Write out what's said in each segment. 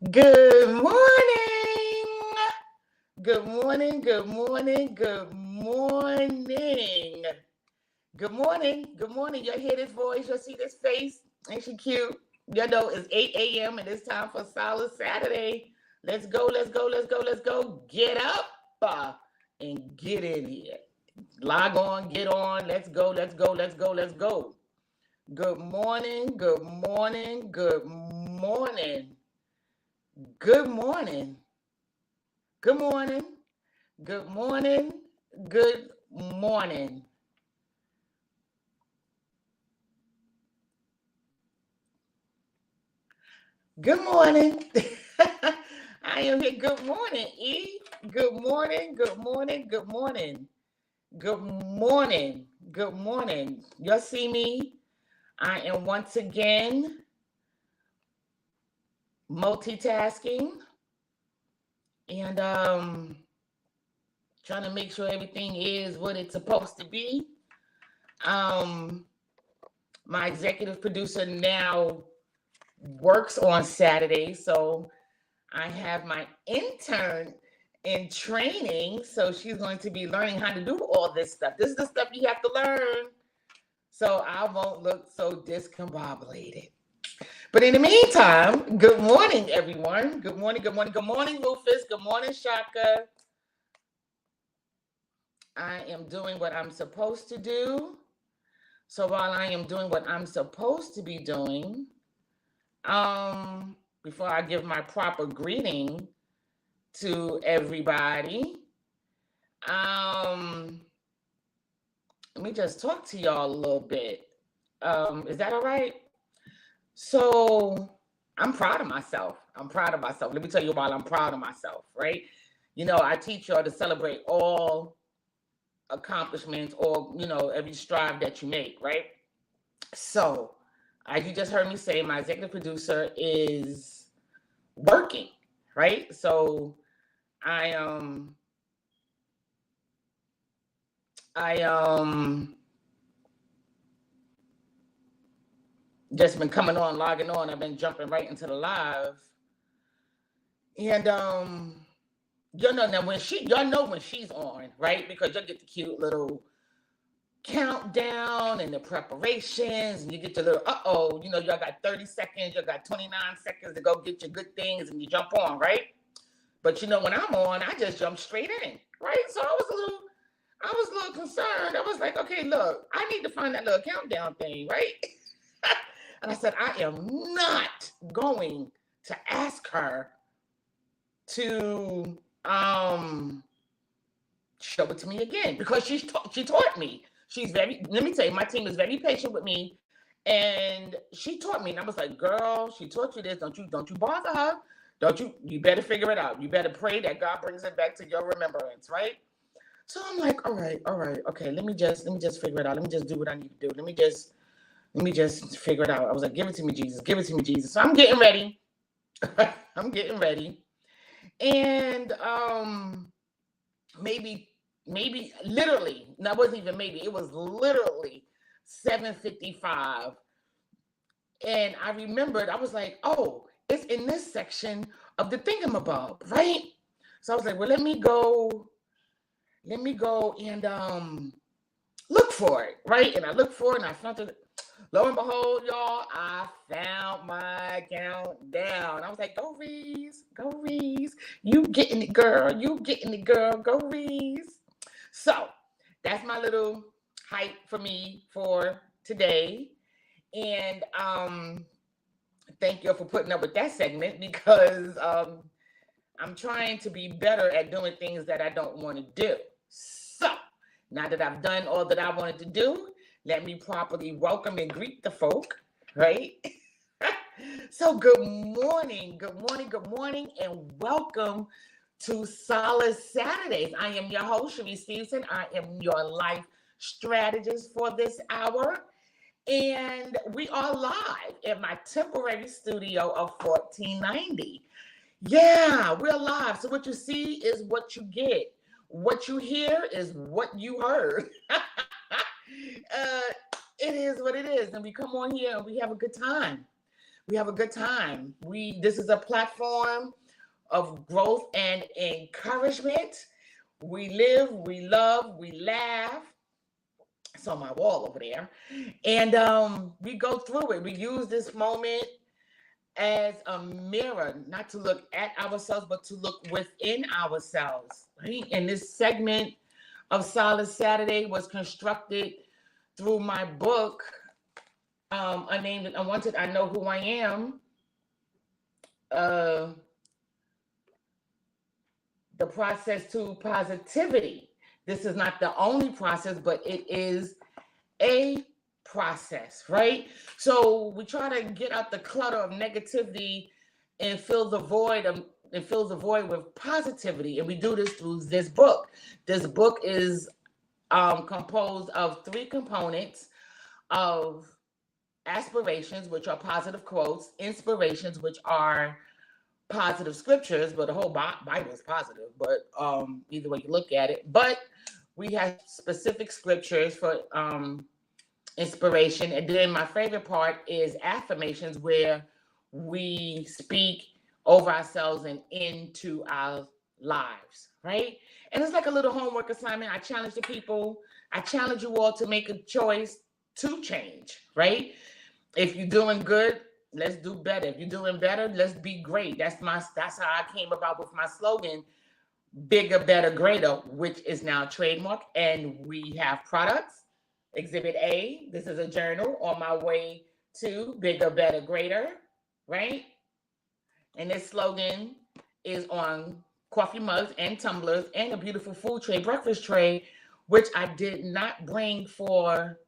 Good morning. Good morning. Good morning. Good morning. Good morning. Good morning. You'll hear this voice. You'll see this face. Ain't she cute? You know, it's 8 a.m. and it's time for Solace Saturday. Let's go. Let's go. Let's go. Let's go. Get up and get in here. Log on. Get on. Let's go. Let's go. Let's go. Let's go. Good morning. Good morning. Good morning. Good morning. Good morning. Good morning. Good morning. Good morning. I am here. Good morning, E. Good morning. Good morning. Good morning. Good morning. Good morning. You'll see me. I am once again multitasking and trying to make sure everything is what it's supposed to be. Um my executive producer now works on Saturdays, so I have my intern in training, so she's going to be learning how to do all this stuff. This is the stuff you have to learn, so I won't look so discombobulated. But in the meantime, good morning, everyone. Good morning, good morning, good morning, Rufus. Good morning, Shaka. I am doing what I'm supposed to do. So while I am doing what I'm supposed to be doing, before I give my proper greeting to everybody, um, let me just talk to y'all a little bit. Is that all right? So I'm proud of myself. I'm proud of myself. Let me tell you why I'm proud of myself, right? You know, I teach y'all to celebrate all accomplishments or, every strive that you make, right? So, as you just heard me say, my executive producer is working, right? So I just been coming on, logging on. I've been jumping right into the live. And now when y'all know when she's on, right? Because you'll get the cute little countdown and the preparations, and you get your little y'all got 30 seconds, y'all got 29 seconds to go get your good things, and you jump on, right? But when I'm on, I just jump straight in, right? So I was a little concerned. I was like, okay, look, I need to find that little countdown thing, right? And I said, I am not going to ask her to show it to me again because she taught me. Let me tell you, my team is very patient with me, and she taught me, and I was like, girl, she taught you this. Don't you bother her. You better figure it out. You better pray that God brings it back to your remembrance, right? So I'm like, all right, okay, let me just figure it out. Let me just do what I need to do. Let me just figure it out. I was like, give it to me, Jesus. Give it to me, Jesus. So I'm getting ready. I'm getting ready. And maybe literally, no, it wasn't even maybe, it was literally 7:55. And I remembered, I was like, oh, it's in this section of the thingamabob, right? So I was like, well, let me go and look for it, right? And I looked for it and I found it. Lo and behold, y'all, I found my countdown. I was like, go Reese, go Reese. You getting it, girl. You getting it, girl. Go Reese. So that's my little hype for me for today. And thank you for putting up with that segment because I'm trying to be better at doing things that I don't want to do. So now that I've done all that I wanted to do, let me properly welcome and greet the folk, right? So good morning, good morning, good morning, and welcome to Solace Saturdays. I am your host, Cherise Stevenson. I am your life strategist for this hour. And we are live at my temporary studio of 1490. Yeah, we're live. So what you see is what you get. What you hear is what you heard. It is what it is. And we come on here and we have a good time. We have a good time. This is a platform of growth and encouragement. We live, we love, we laugh. It's on my wall over there. And we go through it. We use this moment as a mirror, not to look at ourselves, but to look within ourselves. Right? And this segment of Solace Saturday was constructed through my book, Unnamed and Unwanted, I Know Who I Am. The process to positivity. This is not the only process, but it is a process, right? So we try to get out the clutter of negativity and fill the void with positivity. And we do this through this book. This book is composed of 3 components of aspirations, which are positive quotes, inspirations, which are positive scriptures, but the whole Bible is positive, but either way you look at it. But we have specific scriptures for inspiration. And then my favorite part is affirmations, where we speak over ourselves and into our lives, right? And it's like a little homework assignment. I challenge the people. I challenge you all to make a choice to change, right? If you're doing good, let's do better. If you're doing better, let's be great. That's how I came about with my slogan, bigger, better, greater, which is now trademark. And we have products. Exhibit A, this is a journal on my way to bigger, better, greater, right? And this slogan is on coffee mugs and tumblers and a beautiful food tray, breakfast tray, which I did not bring for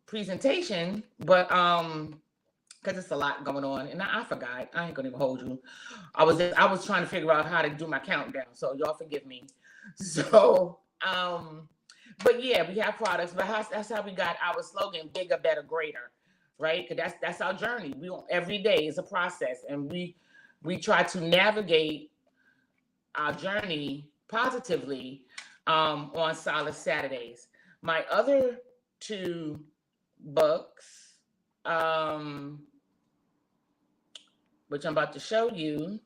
presentation, but because it's a lot going on, and I forgot. I ain't gonna even hold you. I was trying to figure out how to do my countdown, so y'all forgive me. So but yeah, we have products, but that's how we got our slogan, bigger, better, greater, right? Because that's our journey. Every day is a process, and we try to navigate our journey positively on Solace Saturdays. My other 2 books, which I'm about to show you.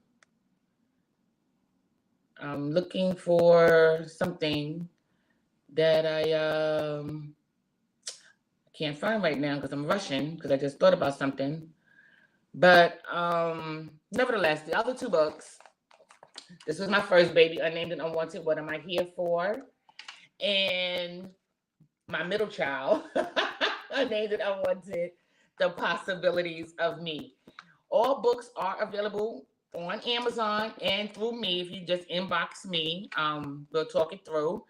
I'm looking for something that I can't find right now because I'm rushing, because I just thought about something. But nevertheless, the other 2 books, this was my first baby, Unnamed and Unwanted, What Am I Here For? And my middle child, Unnamed and Unwanted, The Possibilities of Me. All books are available on Amazon and through me. If you just inbox me, we'll talk it through.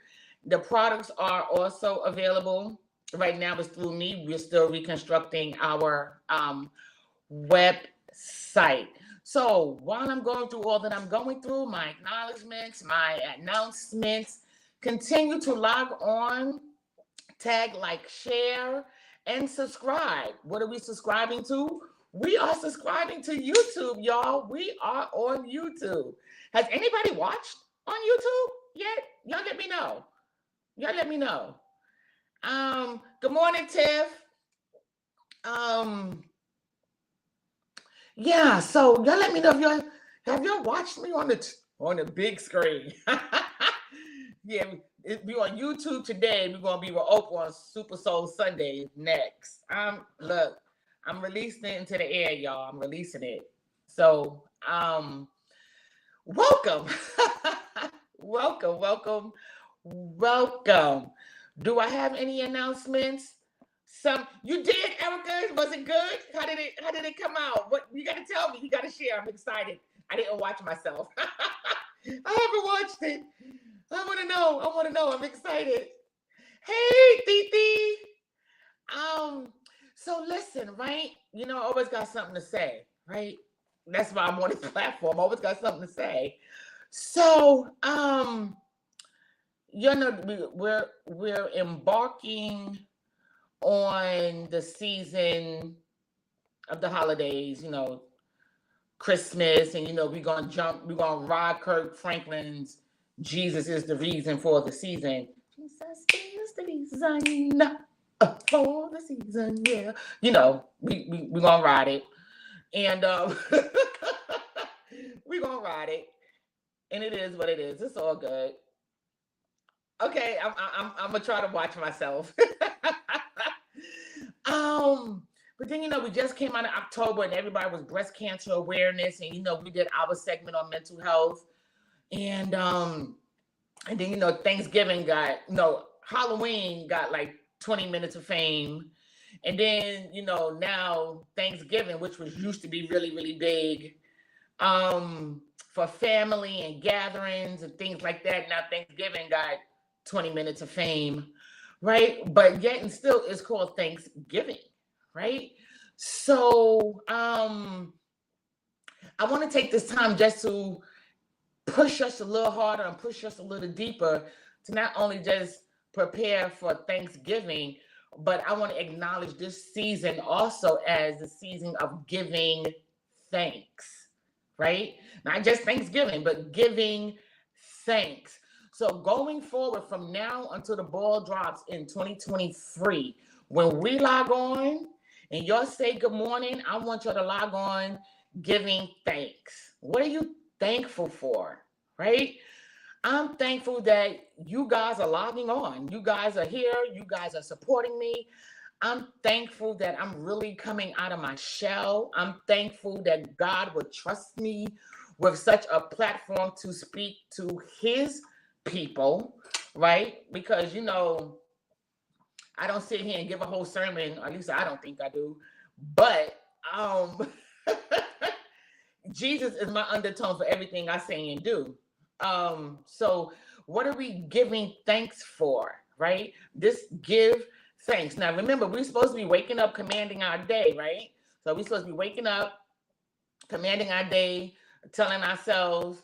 The products are also available. Right now it's through me. We're still reconstructing our website. So while I'm going through all that I'm going through, my acknowledgments, my announcements, continue to log on, tag, like, share, and subscribe. What are we subscribing to? We are subscribing to YouTube, y'all. We are on YouTube. Has anybody watched on YouTube yet? Y'all let me know. Good morning, Tiff. Yeah, so y'all let me know if have y'all watched me on the big screen. Yeah, we on YouTube today. We're gonna be with Oprah on Super Soul Sunday next. Look, I'm releasing it into the air, y'all. I'm releasing it. So, welcome. Welcome. Do I have any announcements? You did, Erica. Was it good? How did it come out? What you gotta tell me? You gotta share. I'm excited. I didn't watch myself. I haven't watched it. I want to know. I'm excited. Hey, Titi. So listen, right? You know, I always got something to say, right? That's why I'm on this platform. I always got something to say. So, you know, we're embarking on the season of the holidays, you know, Christmas, and, you know, we're going to ride Kirk Franklin's Jesus is the reason for the season. Jesus is the reason for the season, yeah. You know, we're going to ride it. And we're gonna ride it. And it is what it is. It's all good. Okay, I'm gonna try to watch myself. um, but then we just came out of October and everybody was breast cancer awareness, and we did our segment on mental health, and then Thanksgiving got Halloween got like 20 minutes of fame, and then now Thanksgiving, which was used to be really really big, for family and gatherings and things like that. Now Thanksgiving got 20 minutes of fame, right? But yet and still it's called Thanksgiving, right? So I want to take this time just to push us a little harder and push us a little deeper to not only just prepare for Thanksgiving, but I want to acknowledge this season also as the season of giving thanks, right? Not just Thanksgiving, but giving thanks. So going forward from now until the ball drops in 2023, when we log on and y'all say good morning, I want y'all to log on giving thanks. What are you thankful for, right? I'm thankful that you guys are logging on. You guys are here. You guys are supporting me. I'm thankful that I'm really coming out of my shell. I'm thankful that God would trust me with such a platform to speak to his people, right? Because, I don't sit here and give a whole sermon, or at least I don't think I do. But Jesus is my undertone for everything I say and do. So what are we giving thanks for, right? This give thanks. Now, remember, we're supposed to be waking up, commanding our day, right? So we're supposed to be waking up, commanding our day, telling ourselves,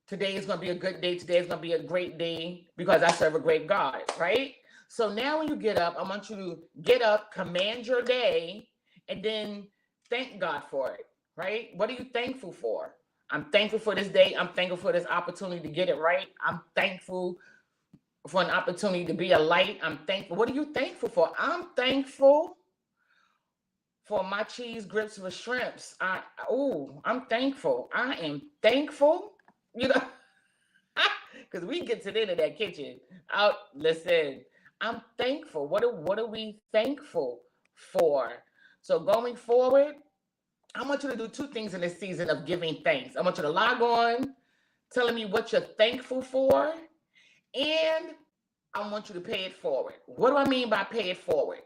today is going to be a good day. Today is going to be a great day because I serve a great God, right? So now when you get up, I want you to get up, command your day, and then thank God for it, right? What are you thankful for? I'm thankful for this day. I'm thankful for this opportunity to get it right. I'm thankful for an opportunity to be a light. I'm thankful. What are you thankful for? I'm thankful for my cheese grits with shrimps. I'm thankful. I am thankful, because we get to the end of that kitchen. Listen, I'm thankful. What are we thankful for? So going forward, I want you to do two things in this season of giving thanks. I want you to log on, telling me what you're thankful for, and I want you to pay it forward. What do I mean by pay it forward?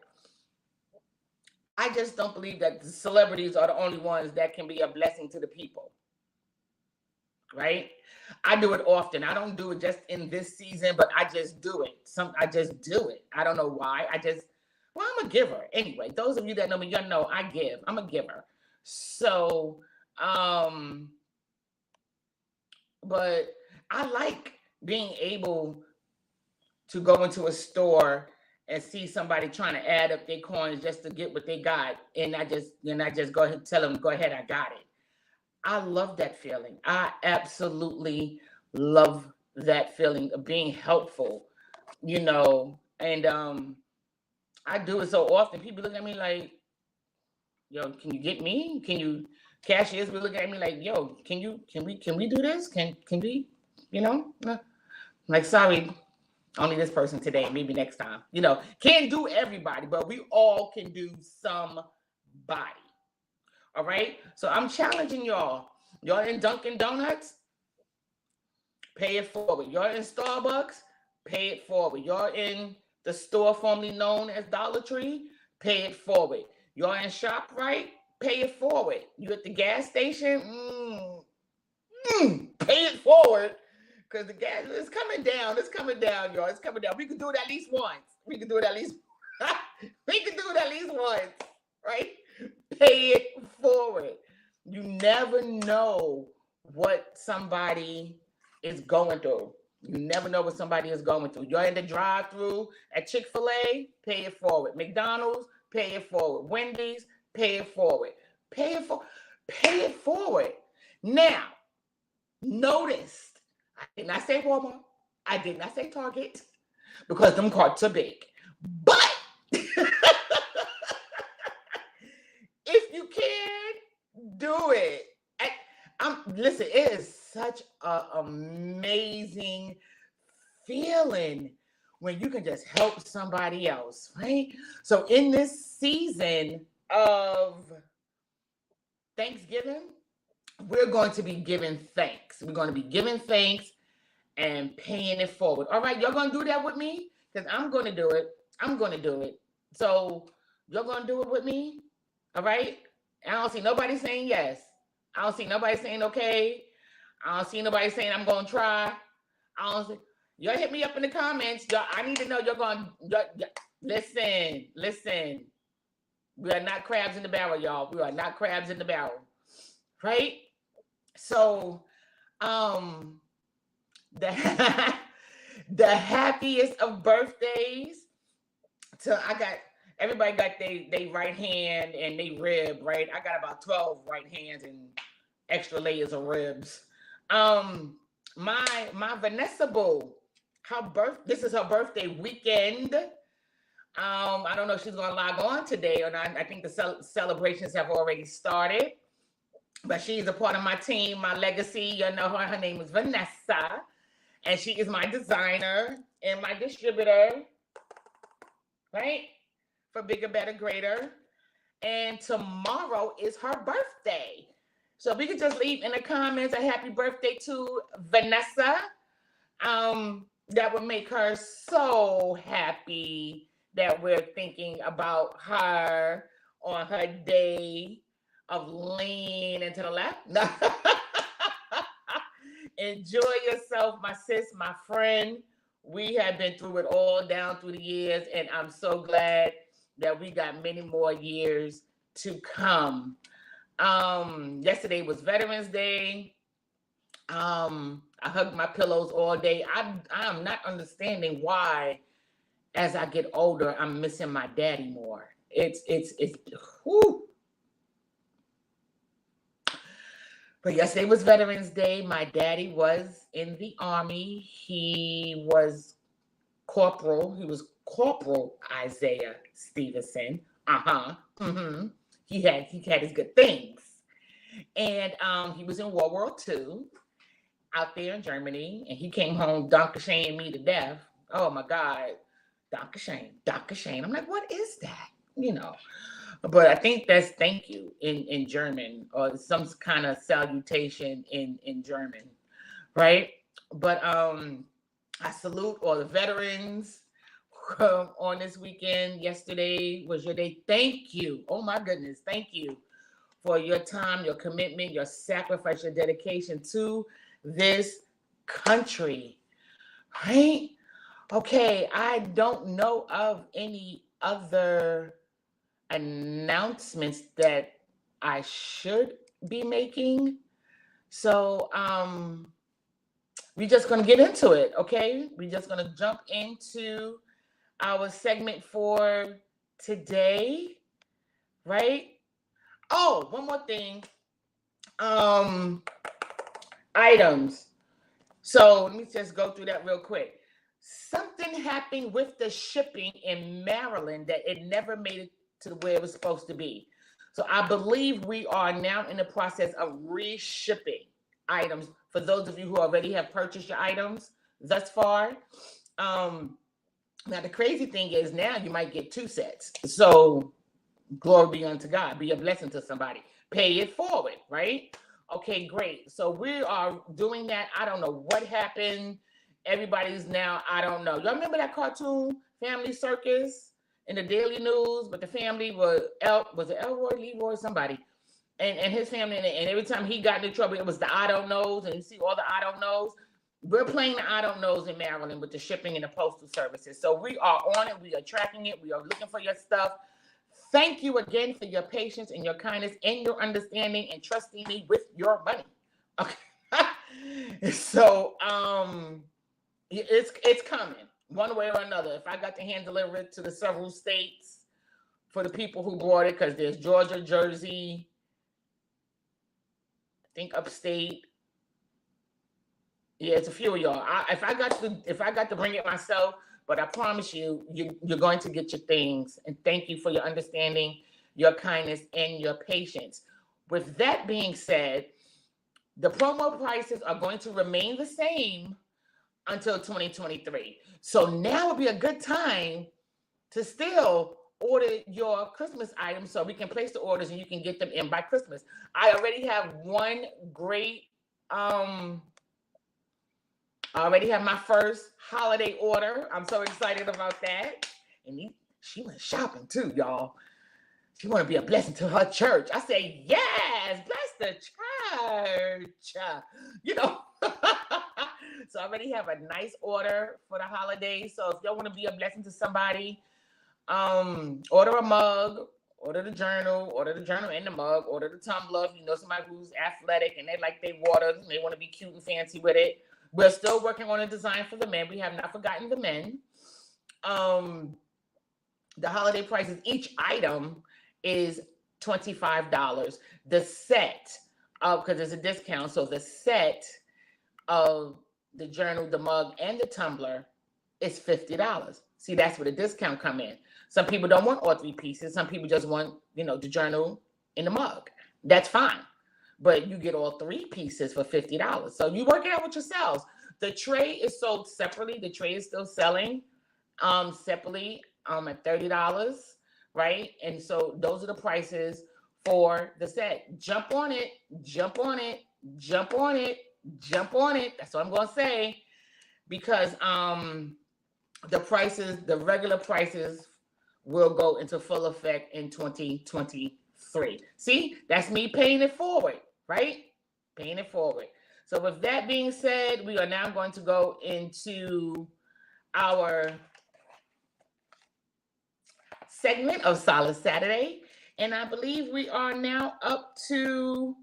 I just don't believe that the celebrities are the only ones that can be a blessing to the people, right? I do it often. I don't do it just in this season, but I just do it. I just do it. I don't know why. I'm a giver. Anyway, those of you that know me, you know I give. I'm a giver. So, but I like being able to go into a store and see somebody trying to add up their coins just to get what they got. And I just go ahead and tell them, go ahead, I got it. I love that feeling. I absolutely love that feeling of being helpful, and I do it so often. People look at me like, yo, can you get me? Can you? Cashiers will look at me like, yo, can we do this? Can we, like, sorry, only this person today, maybe next time. Can't do everybody, but we all can do somebody. All right. So I'm challenging y'all. Y'all in Dunkin' Donuts, pay it forward. Y'all in Starbucks, pay it forward. Y'all in the store formerly known as Dollar Tree, pay it forward. Y'all in ShopRite, pay it forward. You at the gas station, pay it forward. Because the gas is coming down. It's coming down, y'all. It's coming down. We can do it at least once. We can do it at least once, right? Pay it forward. You never know what somebody is going through. You never know what somebody is going through. You're in the drive-thru at Chick-fil-A, pay it forward. McDonald's, pay it forward. Wendy's, pay it forward. Pay it forward. Now, notice, I did not say Walmart. I did not say Target, because them carts are big. But if you can, Do it. Listen, it is such an amazing feeling when you can just help somebody else, right? So in this season of Thanksgiving, we're going to be giving thanks. We're going to be giving thanks and paying it forward. All right, y'all going to do that with me? Because I'm going to do it. I'm going to do it. So you're going to do it with me? All right? I don't see nobody saying yes. I don't see nobody saying okay. I don't see nobody saying I'm going to try. I don't see. Y'all hit me up in the comments. Y'all, I need to know you're going to listen. We are not crabs in the barrel, y'all. We are not crabs in the barrel. Right? So, the the happiest of birthdays. So everybody got they right hand and they rib, right? I got about 12 right hands and extra layers of ribs. My Vanessa Boo, this is her birthday weekend. I don't know if she's gonna log on today or not. I think the celebrations have already started. But she's a part of my team, my legacy. You know her. Her name is Vanessa. And she is my designer and my distributor, right? For Bigger, Better, Greater. And tomorrow is her birthday. So we could just leave in the comments a happy birthday to Vanessa. That would make her so happy that we're thinking about her on her day of lean into the left. Enjoy yourself, my sis, my friend. We have been through it all down through the years, and I'm so glad that we got many more years to come. Yesterday was Veterans Day. I hugged my pillows all day. I'm not understanding why, as I get older, I'm missing my daddy more. It's whew. But yesterday was Veterans Day. My daddy was in the Army. He was Corporal. He was Corporal Isaiah Stevenson. Mm-hmm. He had his good things. And he was in World War II out there in Germany. And he came home Dankeschön me to death. Oh, my God. Dankeschön. I'm like, what is that? You know. But I think that's thank you in German, or some kind of salutation in German, right? But I salute all the veterans on this weekend. Yesterday was your day. Thank you. Oh my goodness. Thank you for your time, your commitment, your sacrifice, your dedication to this country, right? Okay, I don't know of any other announcements that I should be making. So we're just gonna get into it, okay? We're just gonna jump into our segment for today, right? Oh, one more thing. Items. So let me just go through that real quick. Something happened with the shipping in Maryland that it never made it to where it was supposed to be. So I believe we are now in the process of reshipping items for those of you who already have purchased your items thus far. Now the crazy thing is now you might get 2 sets. So glory be unto God. Be a blessing to somebody. Pay it forward, right? Okay, great. So we are doing that. I don't know what happened. Everybody's now, I don't know. Y'all remember that cartoon, Family Circus? In the Daily News, but the family was it Elroy, Leroy, somebody, and his family, and every time he got into trouble, it was the I don't knows, and you see all the I don't knows. We're playing the I don't knows in Maryland with the shipping and the postal services. So we are on it. We are tracking it. We are looking for your stuff. Thank you again for your patience and your kindness and your understanding and trusting me with your money. Okay. So it's coming. One way or another. If I got to hand deliver it to the several states for the people who bought it, because there's Georgia, Jersey, I think upstate. Yeah, it's a few of y'all. If I got to bring it myself, but I promise you, you're going to get your things. And thank you for your understanding, your kindness, and your patience. with that being said, the promo prices are going to remain the same until 2023. So now would be a good time to still order your Christmas items so we can place the orders and you can get them in by Christmas. I already have one great, I already have my first holiday order. I'm so excited about that. And she went shopping too, y'all. She want to be a blessing to her church. I say, yes, bless the church. You know, so I already have a nice order for the holidays. So if y'all want to be a blessing to somebody, order a mug, order the journal and the mug, order the tumbler. If you know somebody who's athletic and they like their water and they want to be cute and fancy with it. We're still working on a design for the men. We have not forgotten the men. The holiday prices, each item is $25. The set of, because there's a discount, so the set of the journal, the mug, and the tumbler is $50. See, that's where the discount come in. Some people don't want all three pieces. Some people just want, the journal and the mug. That's fine. But you get all three pieces for $50. So you work it out with yourselves. The tray is sold separately. The tray is still selling separately at $30, right? And so those are the prices for the set. Jump on it, jump on it, jump on it, jump on it. That's what I'm going to say. Because the prices, the regular prices will go into full effect in 2023. See, that's me paying it forward, right? Paying it forward. So with that being said, we are now going to go into our segment of Solace Saturday. And I believe we are now up to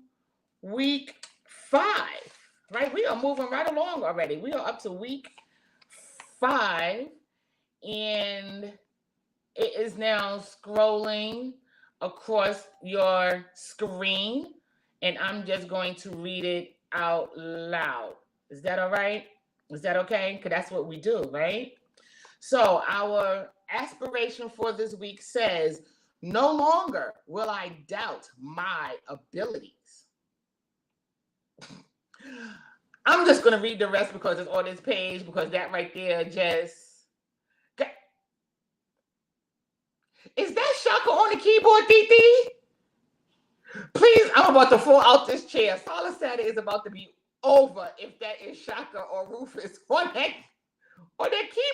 week 5, right? We are moving right along already. We are up to week 5, and it is now scrolling across your screen, and I'm just going to read it out loud. Is that all right? Is that okay? Because that's what we do, right? So our aspiration for this week says, no longer will I doubt my abilities. I'm just going to read the rest because it's on this page, because that right there just... Is that Shaka on the keyboard, Titi? Please, I'm about to fall out this chair. Solace Saturday is about to be over if that is Shaka or Rufus on that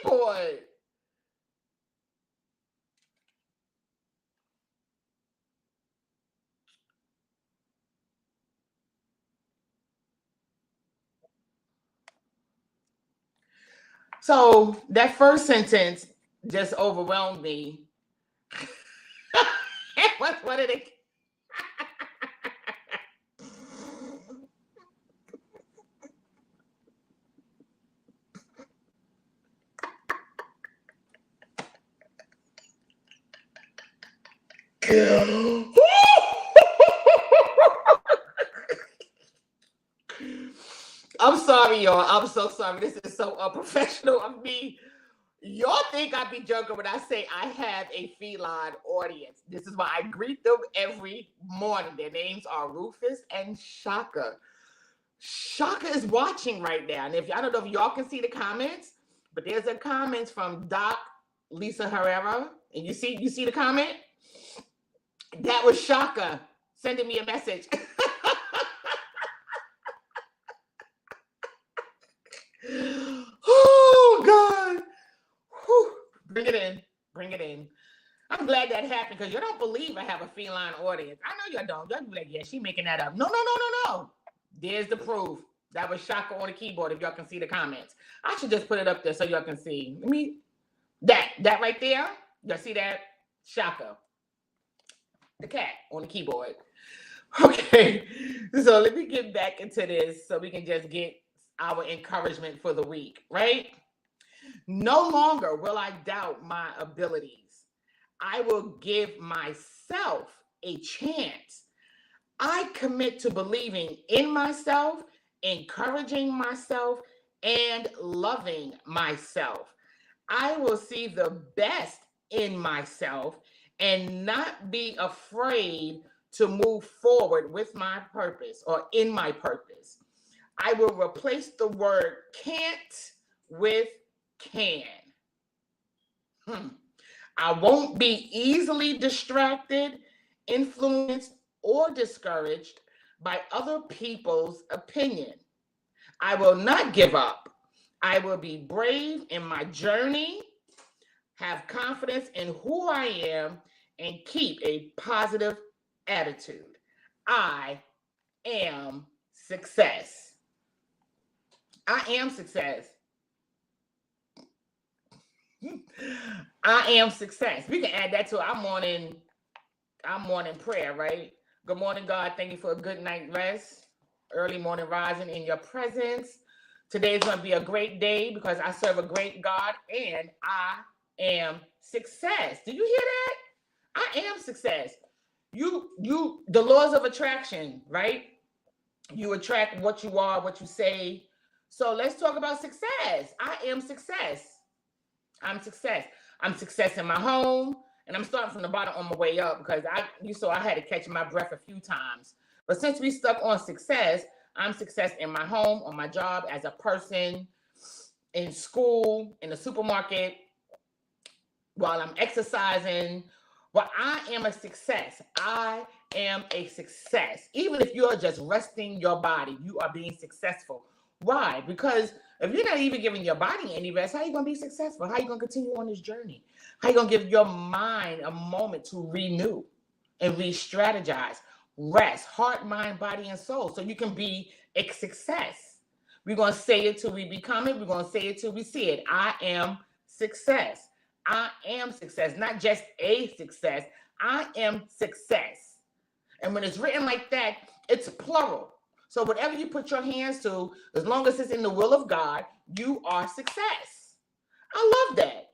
keyboard. So that first sentence just overwhelmed me. What did it? I'm sorry, y'all. I'm so sorry. This is so unprofessional of me. Y'all think I be joking when I say I have a feline audience. This is why I greet them every morning. Their names are Rufus and Shaka. Shaka is watching right now. And I don't know if y'all can see the comments, but there's a comment from Doc Lisa Herrera. And you see the comment? That was Shaka sending me a message. Oh, God. Whew. Bring it in. I'm glad that happened, because you don't believe I have a feline audience. I know you don't. Y'all be like, yeah, she making that up. No. There's the proof. That was Shaka on the keyboard, if y'all can see the comments. I should just put it up there so y'all can see. That right there. Y'all see that? Shaka. The cat on the keyboard. Okay. So let me get back into this so we can just get our encouragement for the week, right? No longer will I doubt my abilities. I will give myself a chance. I commit to believing in myself, encouraging myself, and loving myself. I will see the best in myself and not be afraid to move forward with my purpose or in my purpose. I will replace the word can't with can. I won't be easily distracted, influenced, or discouraged by other people's opinion. I will not give up. I will be brave in my journey, have confidence in who I am, and keep a positive attitude. I am success. I am success. I am success. We can add that to our morning prayer, right? Good morning, God. Thank you for a good night rest. Early morning rising in your presence. Today is going to be a great day because I serve a great God and I am success. Do you hear that? I am success. The laws of attraction, right? You attract what you are, what you say. So let's talk about success. I am success. I'm success. I'm success in my home. And I'm starting from the bottom on my way up because I had to catch my breath a few times. But since we stuck on success, I'm success in my home, on my job, as a person, in school, in the supermarket, while I'm exercising. Well, I am a success. I am a success. Even if you're just resting your body, you are being successful. Why? Because if you're not even giving your body any rest, how are you going to be successful? How are you going to continue on this journey? How are you going to give your mind a moment to renew and re-strategize? Rest, heart, mind, body, and soul, so you can be a success. We're going to say it till we become it. We're going to say it till we see it. I am success. I am success, not just a success. I am success. And when it's written like that, it's plural. So whatever you put your hands to, as long as it's in the will of God, you are success. I love that.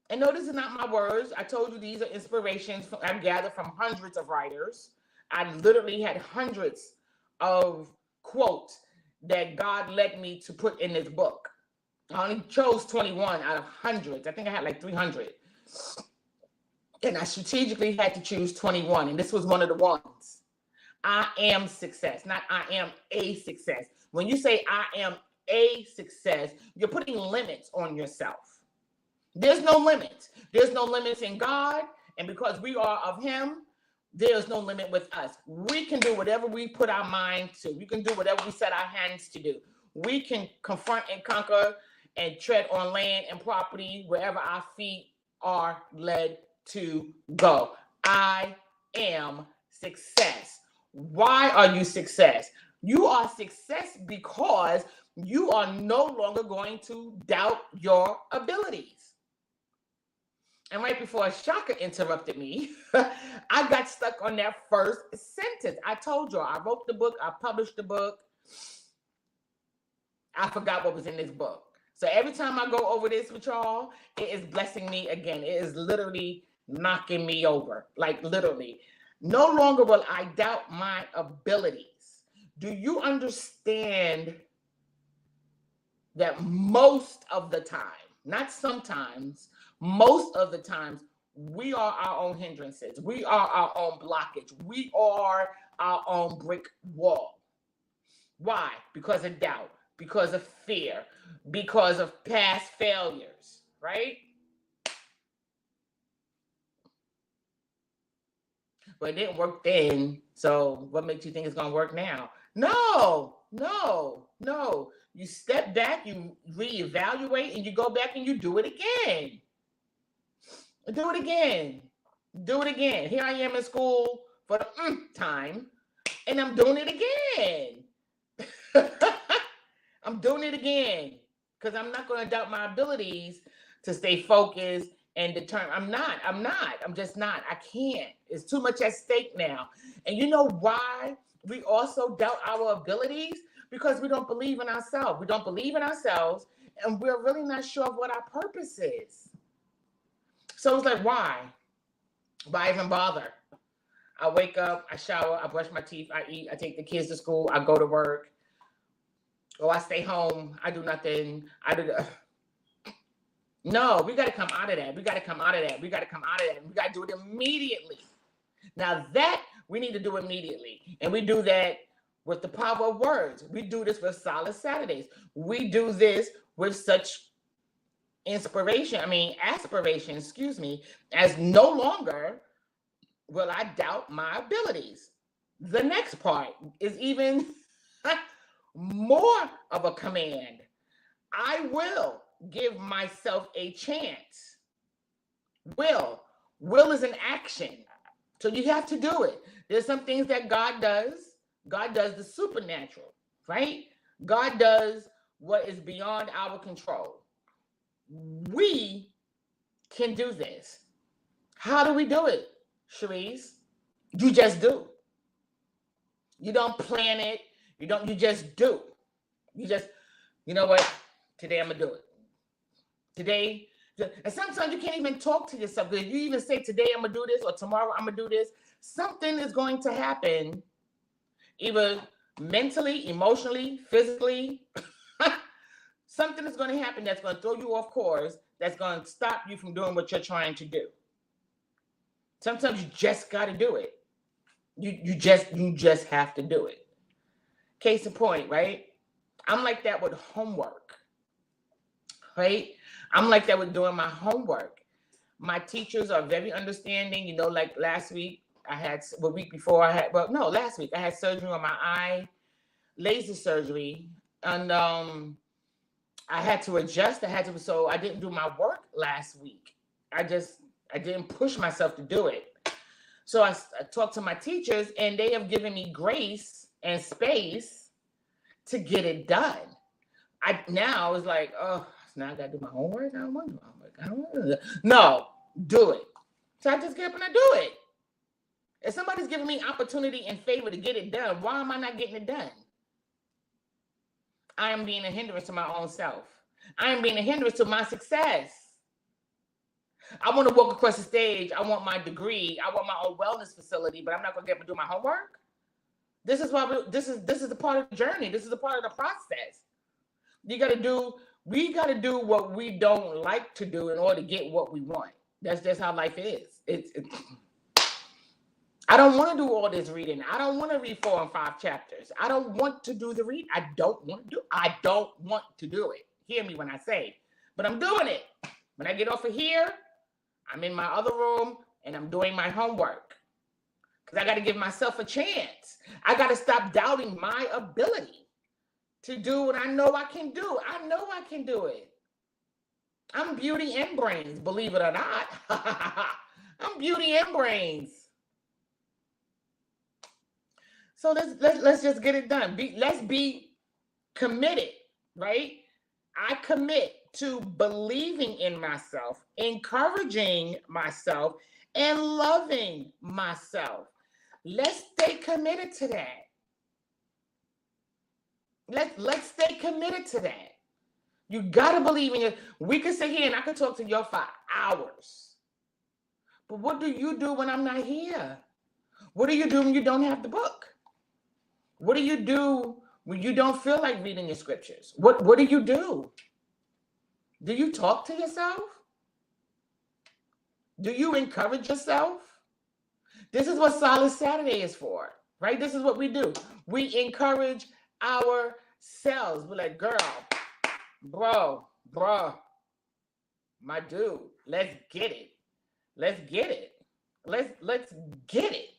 And no, this is not my words. I told you these are inspirations I've gathered from hundreds of writers. I literally had hundreds of quotes that God led me to put in this book. I only chose 21 out of hundreds. I think I had like 300. And I strategically had to choose 21. And this was one of the ones. I am success, not I am a success. When you say I am a success, you're putting limits on yourself. There's no limits. There's no limits in God. And because we are of him, there's no limit with us. We can do whatever we put our mind to. We can do whatever we set our hands to do. We can confront and conquer and tread on land and property wherever our feet are led to go. I am success. Why are you success? You are success because you are no longer going to doubt your abilities. And right before Shaka interrupted me, I got stuck on that first sentence. I told you, I wrote the book, I published the book. I forgot what was in this book. So every time I go over this with y'all, it is blessing me again. It is literally knocking me over, like literally. No longer will I doubt my abilities. Do you understand that most of the time, not sometimes, most of the times, we are our own hindrances. We are our own blockage. We are our own brick wall. Why? Because of doubt, because of fear, because of past failures, right? But it didn't work then. So what makes you think it's going to work now? No. You step back, you reevaluate, and you go back and you do it again. Do it again. Here I am in school for the time, and I'm doing it again. I'm doing it again because I'm not going to doubt my abilities to stay focused and determined. I'm just not. I can't. It's too much at stake now. And you know why we also doubt our abilities? Because we don't believe in ourselves. We don't believe in ourselves, and we're really not sure of what our purpose is. So it's like, why? Why even bother? I wake up, I shower, I brush my teeth, I eat, I take the kids to school, I go to work, or I stay home, I do nothing. No, we got to come out of that. We got to do it immediately. Now that we need to do immediately. And we do that with the power of words. We do this with Solace Saturdays. We do this with such aspiration, as no longer will I doubt my abilities. The next part is even more of a command. I will give myself a chance. Will is an action. So you have to do it. There's some things that God does. God does the supernatural, right? God does what is beyond our control. We can do this. How do we do it, Cherise? You just do. You don't plan it. You just do. You know what? Today I'm going to do it. Today. And sometimes you can't even talk to yourself. If you even say, today I'm going to do this, or tomorrow I'm going to do this, something is going to happen, either mentally, emotionally, physically. Something is going to happen that's going to throw you off course, that's going to stop you from doing what you're trying to do. Sometimes you just got to do it. You just have to do it. Case in point, right? I'm like that with homework, right? I'm like that with doing my homework. My teachers are very understanding. Like last week, last week I had surgery on my eye, laser surgery, and I had to adjust. So I didn't do my work last week. I didn't push myself to do it. So I talked to my teachers, and they have given me grace and space to get it done. Now it's like, oh, now I got to do my homework. I don't want to do my homework. No, do it. So I just get up and I do it. If somebody's giving me opportunity and favor to get it done, why am I not getting it done? I am being a hindrance to my own self. I am being a hindrance to my success. I want to walk across the stage. I want my degree. I want my own wellness facility, but I'm not going to get up and do my homework. This is why this is a part of the journey. This is a part of the process. We got to do what we don't like to do in order to get what we want. That's just how life is. I don't want to do all this reading. I don't want to read 4 and 5 chapters. I don't want to do the read. I don't want to do it. Hear me when I say, but I'm doing it. When I get off of here, I'm in my other room and I'm doing my homework. Because I got to give myself a chance. I got to stop doubting my ability to do what I know I can do. I know I can do it. I'm beauty and brains, believe it or not. I'm beauty and brains. So let's just get it done. Let's be committed, right? I commit to believing in myself, encouraging myself, and loving myself. Let's stay committed to that. Let's stay committed to that. You got to believe in it. We can sit here and I can talk to you for hours. But what do you do when I'm not here? What do you do when you don't have the book? What do you do when you don't feel like reading your scriptures? What do you do? Do you talk to yourself? Do you encourage yourself? This is what Solace Saturday is for, right? This is what we do. We encourage ourselves. We're like, girl, bro, my dude, let's get it. Let's get it. Let's get it.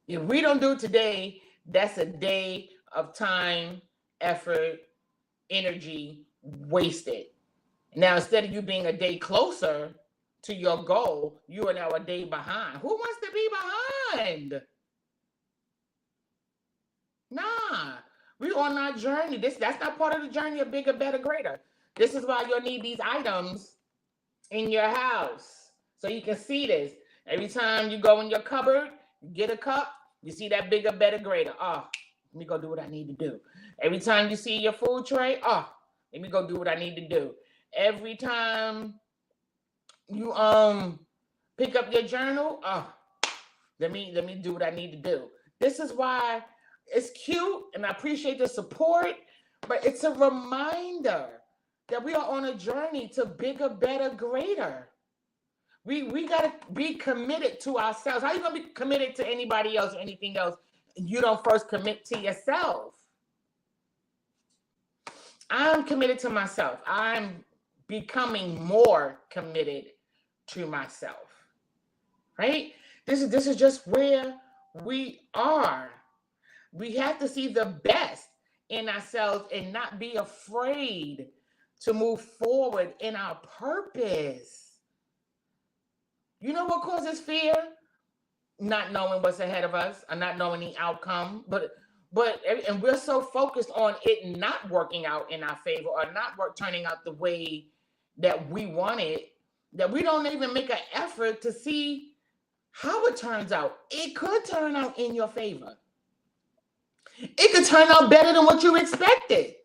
If we don't do it today, that's a day of time, effort, energy wasted. Now, instead of you being a day closer to your goal, you are now a day behind. Who wants to be behind? Nah, we're on our journey. That's not part of the journey of bigger, better, greater. This is why you'll need these items in your house. So you can see this. Every time you go in your cupboard, get a cup, you see that bigger, better, greater. Oh, let me go do what I need to do. Every time you see your food tray, oh, let me go do what I need to do. Every time you pick up your journal, oh, let me do what I need to do. This is why it's cute and I appreciate the support, but it's a reminder that we are on a journey to bigger, better, greater. We got to be committed to ourselves. How are you going to be committed to anybody else or anything else? You don't first commit to yourself. I'm committed to myself. I'm becoming more committed to myself. Right? This is just where we are. We have to see the best in ourselves and not be afraid to move forward in our purpose. You know what causes fear? Not knowing what's ahead of us or not knowing the outcome. And we're so focused on it not working out in our favor or not turning out the way that we want it, that we don't even make an effort to see how it turns out. It could turn out in your favor. It could turn out better than what you expected.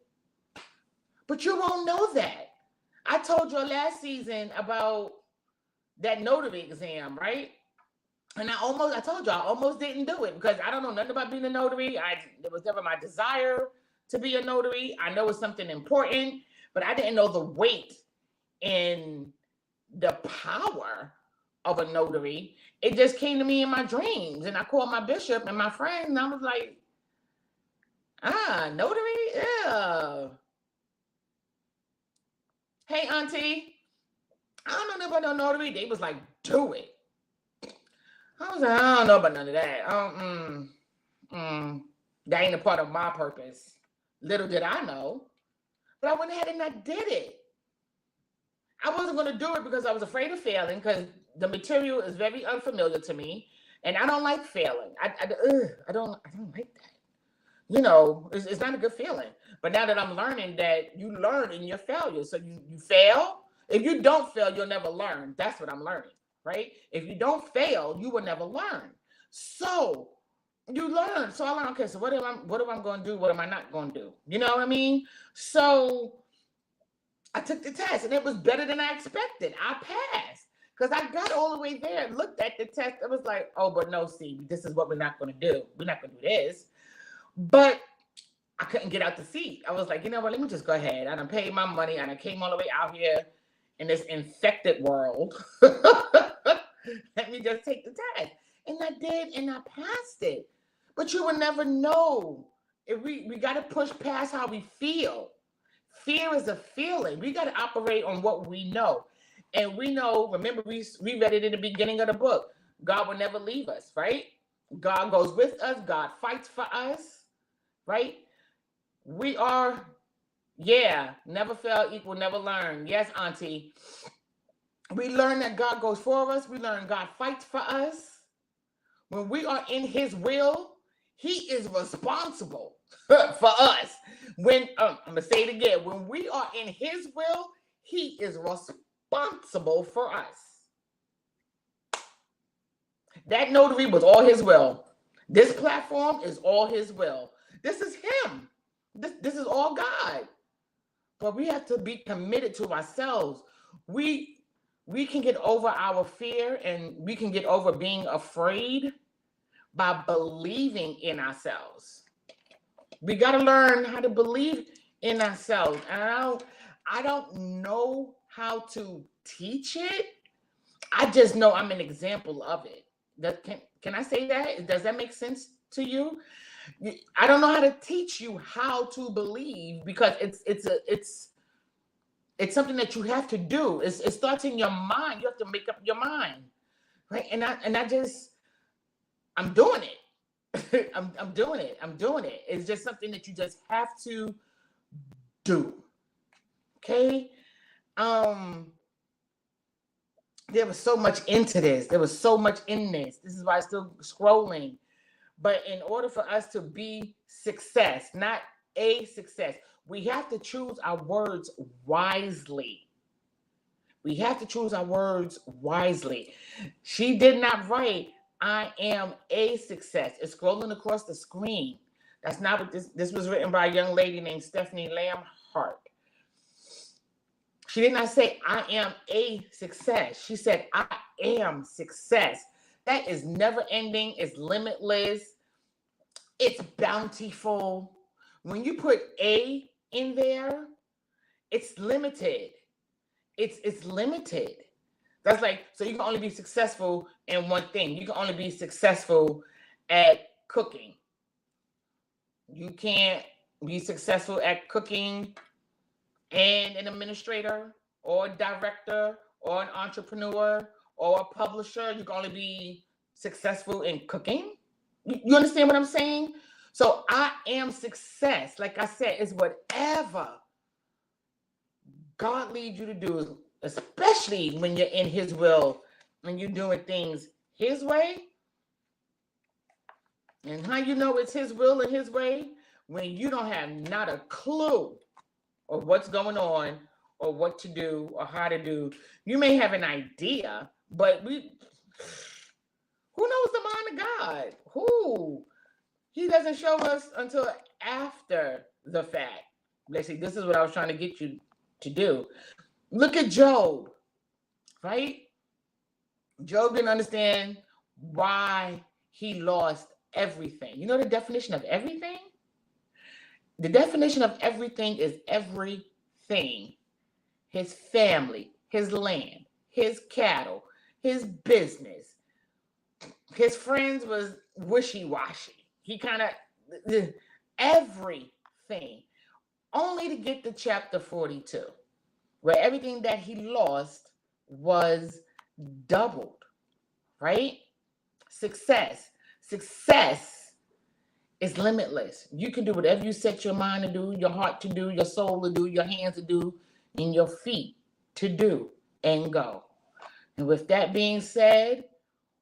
But you won't know that. I told you last season about that notary exam, right? And I told you I almost didn't do it because I don't know nothing about being a notary. It was never my desire to be a notary. I know it's something important, but I didn't know the weight and the power of a notary. It just came to me in my dreams. And I called my bishop and my friend, and I was like, notary? Yeah. Hey, auntie, I don't know about no notary. They was like, do it. I was like, I don't know about none of that. That ain't a part of my purpose. Little did I know. But I went ahead and I did it. I wasn't going to do it because I was afraid of failing, because the material is very unfamiliar to me, and I don't like failing. I don't like that. You know, it's not a good feeling. But now that I'm learning that you learn in your failure, so you fail. If you don't fail, you'll never learn. That's what I'm learning, right? If you don't fail, you will never learn. So you learn. So I learned, okay, so what am I going to do? What am I not going to do? You know what I mean? So I took the test, and it was better than I expected. I passed because I got all the way there and looked at the test. It was like, oh, but no, Stevie, this is what we're not going to do. We're not going to do this. But I couldn't get out the seat. I was like, you know what? Let me just go ahead. I done paid my money. I done came all the way out here in this infected world. Let me just take the test. And I did, and I passed it. But you will never know. If we got to push past how we feel. Fear is a feeling. We got to operate on what we know. And we know, remember, we read it in the beginning of the book. God will never leave us, right? God goes with us. God fights for us, right? We are, never fail equal never learn. Yes, auntie. We learn that God goes for us. We learn God fights for us. When we are in his will, he is responsible for us. I'm going to say it again. When we are in his will, he is responsible for us. That notary was all his will. This platform is all his will. This is him. This is all God. But we have to be committed to ourselves. We can get over our fear, and we can get over being afraid by believing in ourselves. We got to learn how to believe in ourselves. And I don't know how to teach it. I just know I'm an example of it. Can I say that? Does that make sense to you? I don't know how to teach you how to believe, because it's something that you have to do. It starts in your mind. You have to make up your mind, right? And I'm doing it. I'm doing it. I'm doing it. It's just something that you just have to do. Okay. There was so much into this. There was so much in this. This is why I'm still scrolling. But in order for us to be success, not a success, we have to choose our words wisely. We have to choose our words wisely. She did not write, I am a success. It's scrolling across the screen. That's not what this was written by a young lady named Stephanie Lamhart. She did not say, I am a success. She said, I am success. That is never ending. It's limitless. It's bountiful. When you put a in there, it's limited. It's limited. That's like, so you can only be successful in one thing. You can only be successful at cooking. You can't be successful at cooking and an administrator or a director or an entrepreneur or a publisher. You can only be successful in cooking. You understand what I'm saying? So I am success. Like I said, is whatever God leads you to do, especially when you're in his will, when you're doing things his way. And how you know it's his will and his way? When you don't have not a clue of what's going on or what to do or how to do. You may have an idea, but who knows the mind of God? Who? He doesn't show us until after the fact. Let's see, this is what I was trying to get you to do. Look at Job, right? Job didn't understand why he lost everything. You know the definition of everything? The definition of everything is everything. His family, his land, his cattle, his business. His friends was wishy-washy. He kind of, everything. Only to get to chapter 42, where everything that he lost was doubled, right? Success is limitless. You can do whatever you set your mind to do, your heart to do, your soul to do, your hands to do, and your feet to do and go. And with that being said,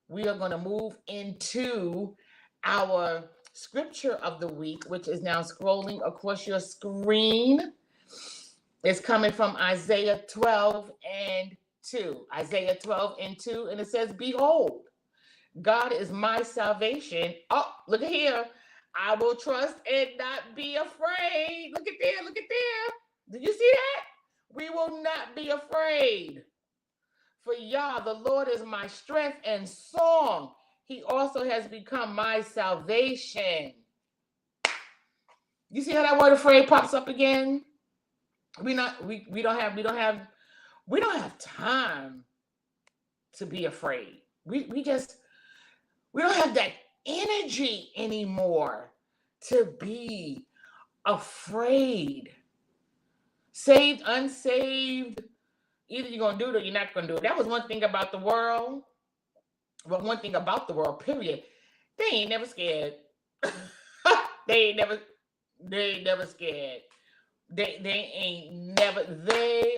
we are going to move into our scripture of the week, which is now scrolling across your screen. It's coming from Isaiah 12:2. Isaiah 12:2, and it says, "Behold, God is my salvation." Oh, look at here. "I will trust and not be afraid." Look at there, look at there. Did you see that? We will not be afraid. "For Yah, the Lord, is my strength and song. He also has become my salvation." You see how that word afraid pops up again? We don't have time to be afraid. We don't have that energy anymore to be afraid. Saved, unsaved, either you're going to do it or you're not going to do it. That was one thing about the world. Well, one thing about the world, period. They ain't never scared. They ain't never scared. They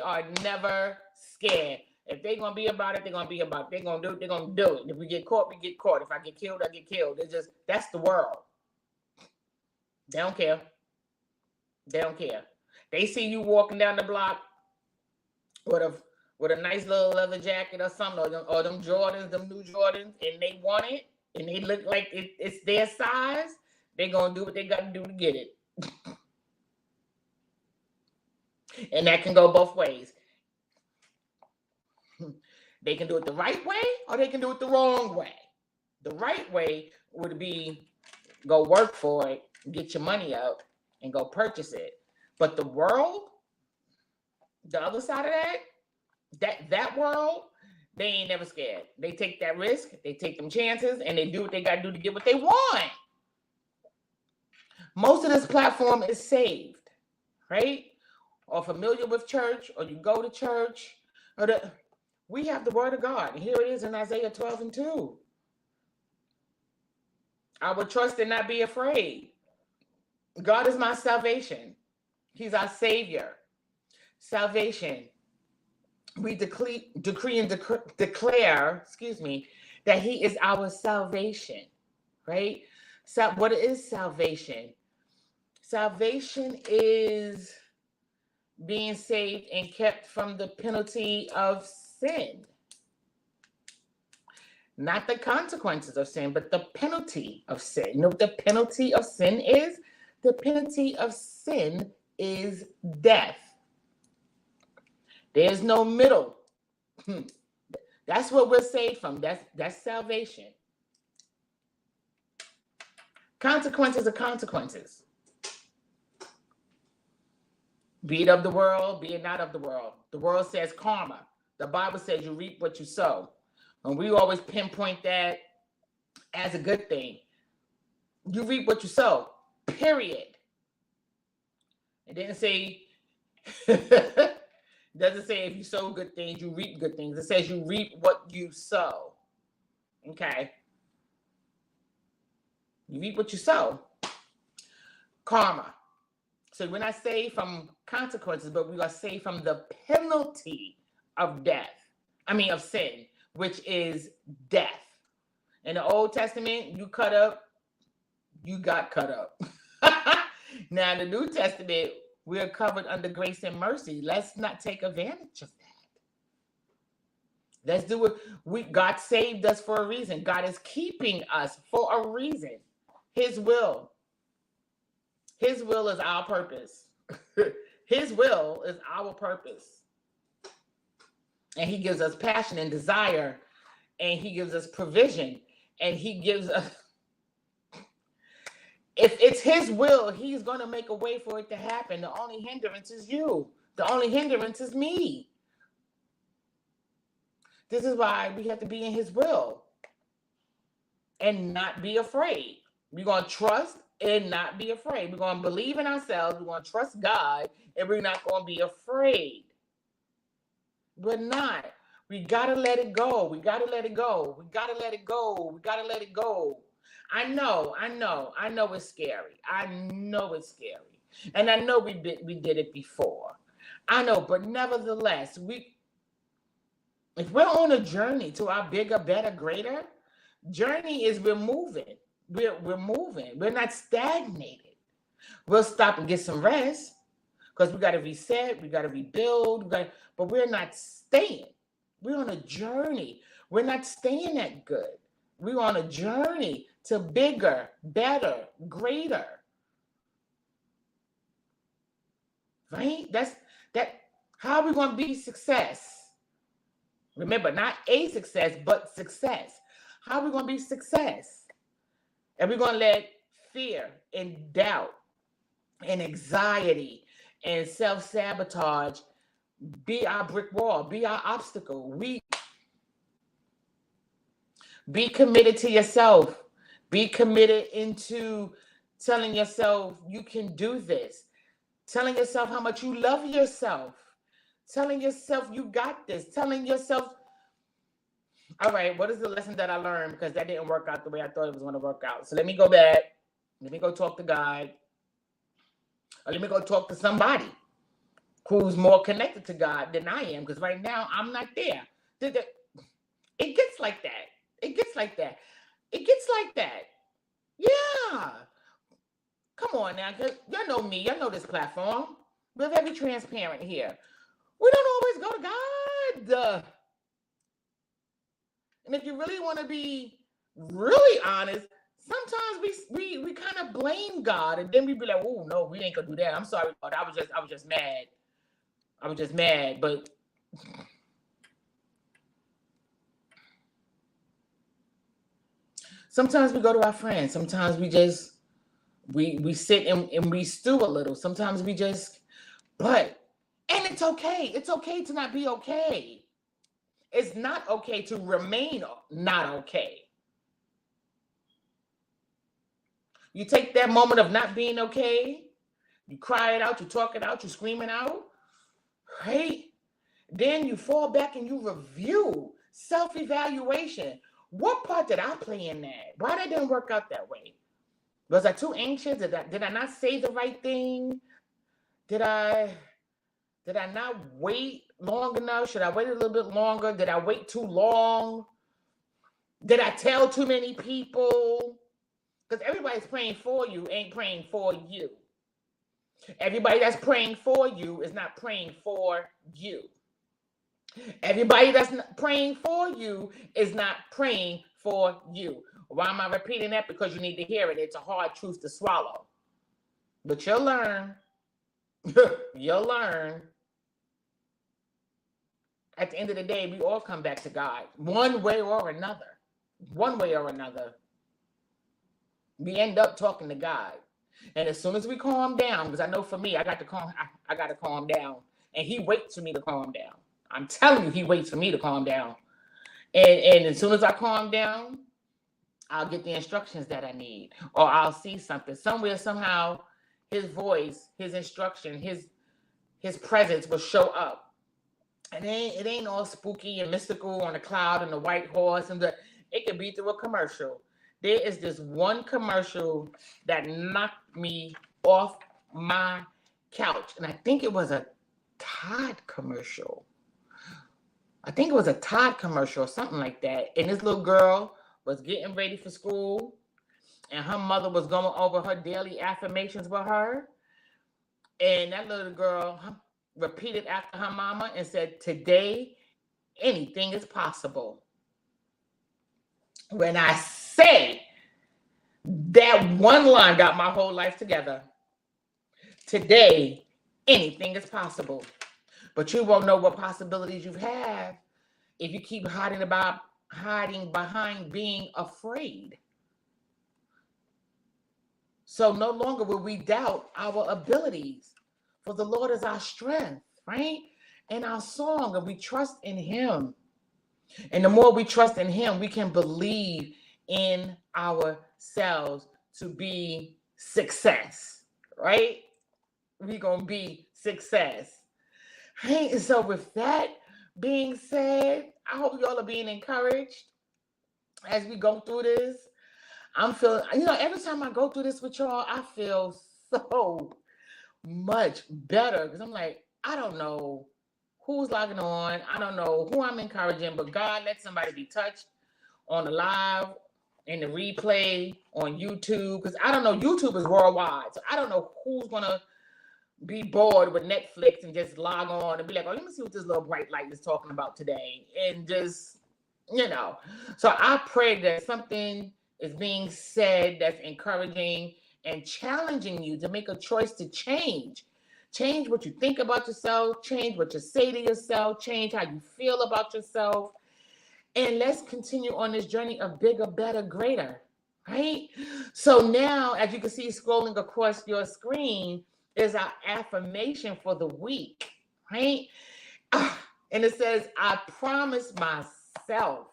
are never scared. If they're going to be about it, they're going to be about it. They're going to do it, they're going to do it. If we get caught, we get caught. If I get killed, I get killed. That's the world. They don't care. They don't care. They see you walking down the block with a nice little leather jacket or something, or them Jordans, them new Jordans, and they want it, and they look like it's their size, they're going to do what they got to do to get it. And that can go both ways. They can do it the right way, or they can do it the wrong way. The right way would be go work for it, get your money out, and go purchase it. But the world, the other side of that world, they ain't never scared. They take that risk, they take them chances, and they do what they got to do to get what they want. Most of this platform is saved, right? Or familiar with church, or you go to church. We have the word of God. And here it is in Isaiah 12:2. "I will trust and not be afraid. God is my salvation. He's our savior." Salvation. We decree and declare, that he is our salvation, right? So what is salvation? Salvation is being saved and kept from the penalty of sin. Not the consequences of sin, but the penalty of sin. You know what the penalty of sin is? The penalty of sin is death. There's no middle. That's what we're saved from. That's salvation. Consequences are consequences. Be it of the world, be it not of the world. The world says karma. The Bible says you reap what you sow. And we always pinpoint that as a good thing. You reap what you sow, period. It didn't say, doesn't say if you sow good things, you reap good things. It says you reap what you sow. Okay. You reap what you sow. Karma. So we're not saved from consequences, but we are saved from the penalty of of sin, which is death. In the Old Testament, you cut up, you got cut up. Now in the New Testament, we are covered under grace and mercy. Let's not take advantage of that. Let's do it. God saved us for a reason. God is keeping us for a reason. His will. His will is our purpose. His will is our purpose. And he gives us passion and desire. And he gives us provision. And he gives us... If it's his will, he's going to make a way for it to happen. The only hindrance is you. The only hindrance is me. This is why we have to be in his will and not be afraid. We're going to trust and not be afraid. We're going to believe in ourselves. We're going to trust God, and we're not going to be afraid. We're not. We got to let it go. We got to let it go. We got to let it go. We got to let it go. I know it's scary. I know it's scary. And I know we did it before. I know, but nevertheless, if we're on a journey to our bigger, better, greater, journey is we're moving. We're moving. We're not stagnated. We'll stop and get some rest because we got to reset. We got to rebuild. But we're not staying. We're on a journey. We're not staying that good. We're on a journey to bigger, better, greater. Right? How are we going to be success? Remember, not a success, but success. How are we going to be success? And we're going to let fear and doubt and anxiety and self-sabotage be our brick wall, be our obstacle. Be committed to yourself. Be committed into telling yourself you can do this. Telling yourself how much you love yourself. Telling yourself you got this. Telling yourself, all right, what is the lesson that I learned? Because that didn't work out the way I thought it was going to work out. So let me go back. Let me go talk to God. Or let me go talk to somebody who's more connected to God than I am. Because right now, I'm not there. It gets like that. It gets like that. It gets like that. Yeah. Come on now. Y'all know me. Y'all know this platform. We're very transparent here. We don't always go to God. And if you really want to be really honest, sometimes we kind of blame God, and then we be like, "Oh no, we ain't gonna do that. I'm sorry, God. I was just mad. I was just mad." But sometimes we go to our friends. Sometimes we sit and we stew a little. Sometimes and it's okay. It's okay to not be okay. It's not okay to remain not okay. You take that moment of not being okay, you cry it out, you talk it out, you scream it out, right? Then you fall back and you review, self-evaluation. What part did I play in that? Why that didn't work out that way? Was I too anxious? Did I not say the right thing? Did I not wait long enough? Should I wait a little bit longer? Did I wait too long? Did I tell too many people? Because everybody's praying for you ain't praying for you. Everybody that's praying for you is not praying for you. Everybody that's praying for you is not praying for you. Why am I repeating that? Because you need to hear it. It's a hard truth to swallow. But you'll learn. You'll learn. At the end of the day, we all come back to God. One way or another. One way or another. We end up talking to God. And as soon as we calm down, because I know for me, I got to calm down. And he waits for me to calm down. I'm telling you, he waits for me to calm down. And as soon as I calm down, I'll get the instructions that I need, or I'll see something somewhere, somehow. His voice, his instruction, his presence will show up, and it ain't all spooky and mystical on the cloud and the white horse, and it could be through a commercial. There is this one commercial that knocked me off my couch, and I think it was a Tide commercial. I think it was a Tide commercial or something like that. And this little girl was getting ready for school, and her mother was going over her daily affirmations with her. And that little girl repeated after her mama and said, "Today, anything is possible." When I say that one line got my whole life together. Today, anything is possible. But you won't know what possibilities you have if you keep hiding behind being afraid. So no longer will we doubt our abilities, for the Lord is our strength, right? And our song, and we trust in him. And the more we trust in him, we can believe in ourselves to be success, right? We're going to be success. Right? And so with that being said, I hope y'all are being encouraged as we go through this. I'm feeling, every time I go through this with y'all, I feel so much better, because I'm like, I don't know who's logging on. I don't know who I'm encouraging, but God, let somebody be touched on the live and the replay on YouTube, because I don't know, YouTube is worldwide. So I don't know who's going to be bored with Netflix and just log on and be like, oh, let me see what this little bright light is talking about today. And just, So I pray that something is being said that's encouraging and challenging you to make a choice to change. Change what you think about yourself, change what you say to yourself, change how you feel about yourself. And let's continue on this journey of bigger, better, greater, right? So now, as you can see scrolling across your screen, is our affirmation for the week, right? And it says, I promise myself.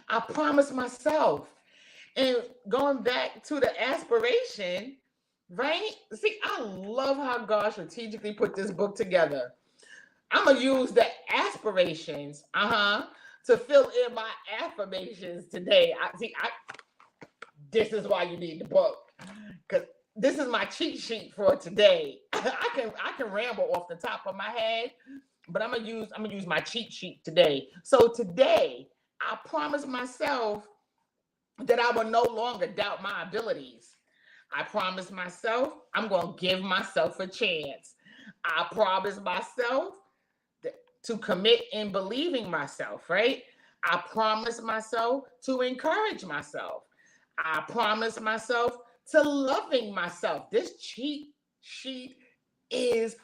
I promise myself. And going back to the aspiration, right? See, I love how God strategically put this book together. I'm going to use the aspirations, to fill in my affirmations today. This is why you need the book, because this is my cheat sheet for today. I can ramble off the top of my head, but I'm gonna use my cheat sheet today. So today, I promise myself that I will no longer doubt my abilities. I promise myself I'm gonna give myself a chance. I promise myself to commit in believing myself, right? I promise myself to encourage myself. I promise myself to loving myself. This cheat sheet is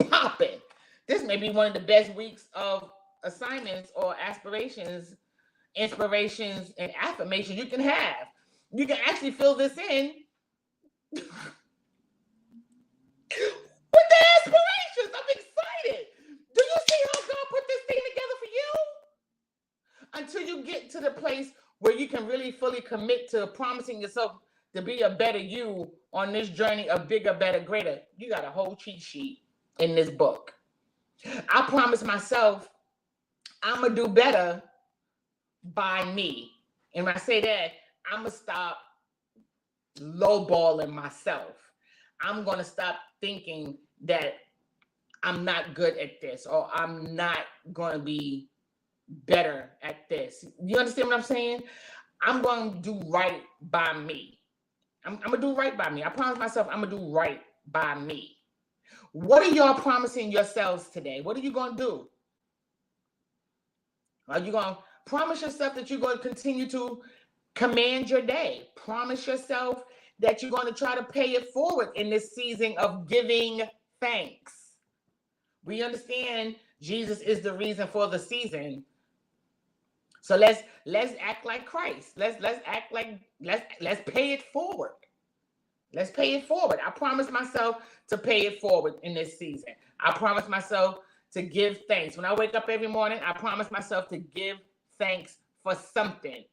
popping. This may be one of the best weeks of assignments or aspirations, inspirations, and affirmations you can have. You can actually fill this in with the aspirations. I'm excited. Do you see how God put this thing together for you? Until you get to the place where you can really fully commit to promising yourself to be a better you on this journey of bigger, better, greater. You got a whole cheat sheet in this book. I promise myself I'm going to do better by me. And when I say that, I'm going to stop lowballing myself. I'm going to stop thinking that I'm not good at this, or I'm not going to be better at this. You understand what I'm saying? I'm going to do right by me. I'm going to do right by me. I promise myself I'm going to do right by me. What are y'all promising yourselves today? What are you going to do? Are you going to promise yourself that you're going to continue to command your day? Promise yourself that you're going to try to pay it forward in this season of giving thanks. We understand Jesus is the reason for the season. So let's act like Christ. Let's pay it forward. Let's pay it forward. I promise myself to pay it forward in this season. I promise myself to give thanks. When I wake up every morning, I promise myself to give thanks for something.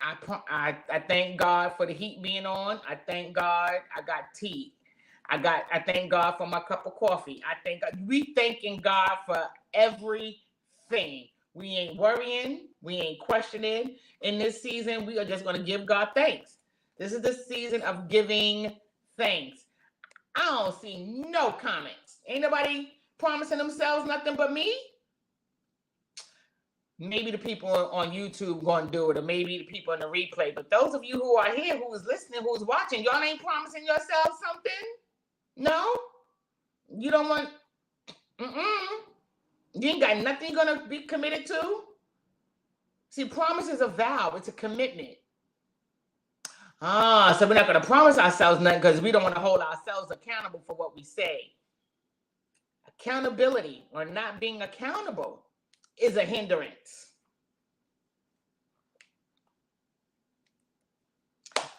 I thank God for the heat being on. I thank God I got tea. I thank God for my cup of coffee. I thank God. We thanking God for everything. We ain't worrying. We ain't questioning. In this season, we are just going to give God thanks. This is the season of giving thanks. I don't see no comments. Ain't nobody promising themselves nothing but me. Maybe the people on YouTube going to do it, or maybe the people in the replay. But those of you who are here, who is listening, who's watching, y'all ain't promising yourselves something? No? You don't want... You ain't got nothing you're going to be committed to? See, promise is a vow. It's a commitment. So we're not going to promise ourselves nothing because we don't want to hold ourselves accountable for what we say. Accountability or not being accountable is a hindrance.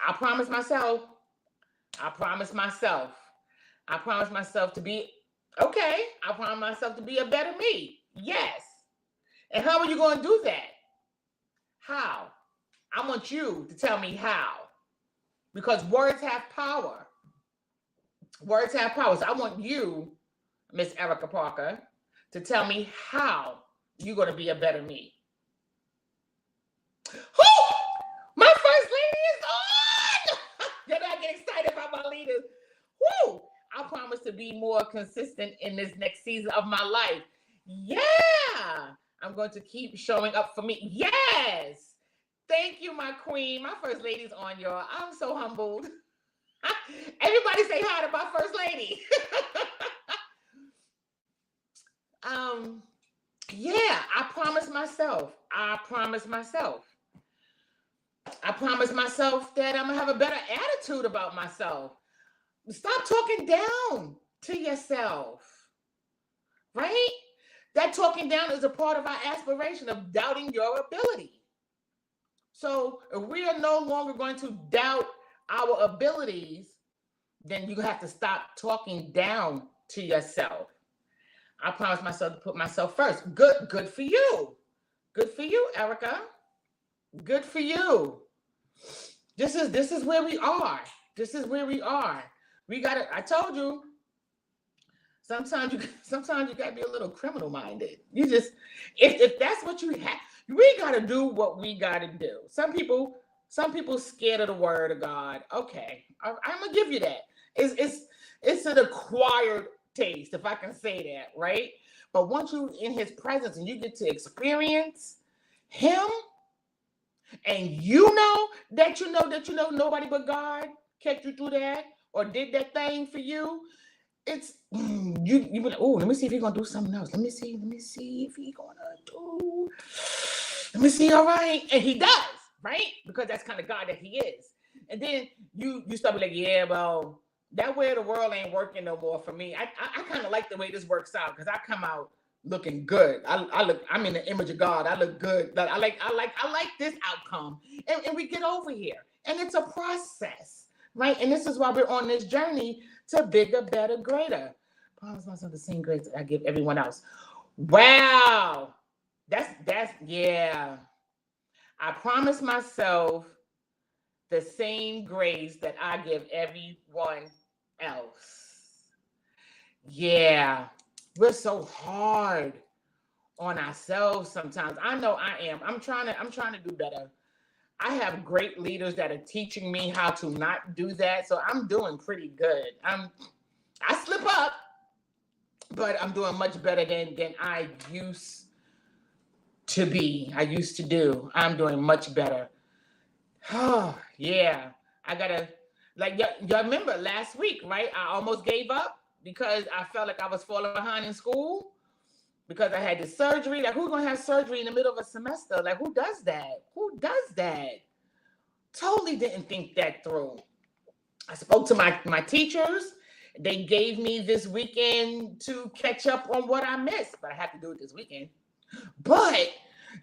I promise myself to be okay. I promise myself to be a better me. Yes. And how are you going to do that? How? I want you to tell me how. Because words have power. Words have power. So I want you, Miss Erica Parker, to tell me how you're going to be a better me. My first lady is on! You're not getting excited about my leaders. Woo! I promise to be more consistent in this next season of my life. Yeah! I'm going to keep showing up for me. Yes! Thank you, my queen. My first lady's on, y'all. I'm so humbled. Everybody say hi to my first lady. Yeah, I promise myself that I'm gonna have a better attitude about myself. Stop talking down to yourself, right? That talking down is a part of our aspiration of doubting your ability. So if we are no longer going to doubt our abilities, then you have to stop talking down to yourself. I promise myself to put myself first. Good for you. Good for you, Erica. Good for you. This is where we are. This is where we are. We gotta, I told you, sometimes you gotta be a little criminal minded. You just, if that's what you have, we gotta do what we gotta do. Some people scared of the word of God. Okay, I'm gonna give you that. It's an acquired taste, if I can say that, right? But once you're in his presence and you get to experience him, and you know that nobody but God kept you through that or did that thing for you, it's you be like, oh, let me see if he's gonna do something else. Let me see if he's gonna do. Let me see, all right. And he does, right? Because that's kind of God that he is. And then you start be like, yeah, well, that way of the world ain't working no more for me. I kind of like the way this works out because I come out looking good. I'm in the image of God. I look good. I like this outcome. And we get over here. And it's a process, right? And this is why we're on this journey to bigger, better, greater. I promise myself the same grace I give everyone else. Wow. That's yeah. I promise myself the same grace that I give everyone else. Yeah, we're so hard on ourselves sometimes. I know I am. I'm trying to do better. I have great leaders that are teaching me how to not do that. So I'm doing pretty good. I slip up, but I'm doing much better than I used to be. I used to do. I'm doing much better. Oh, yeah. I gotta, like, y'all remember last week, right? I almost gave up because I felt like I was falling behind in school because I had this surgery. Like, who's gonna have surgery in the middle of a semester? Like, who does that? Who does that? Totally didn't think that through. I spoke to my teachers. They gave me this weekend to catch up on what I missed, but I have to do it this weekend. But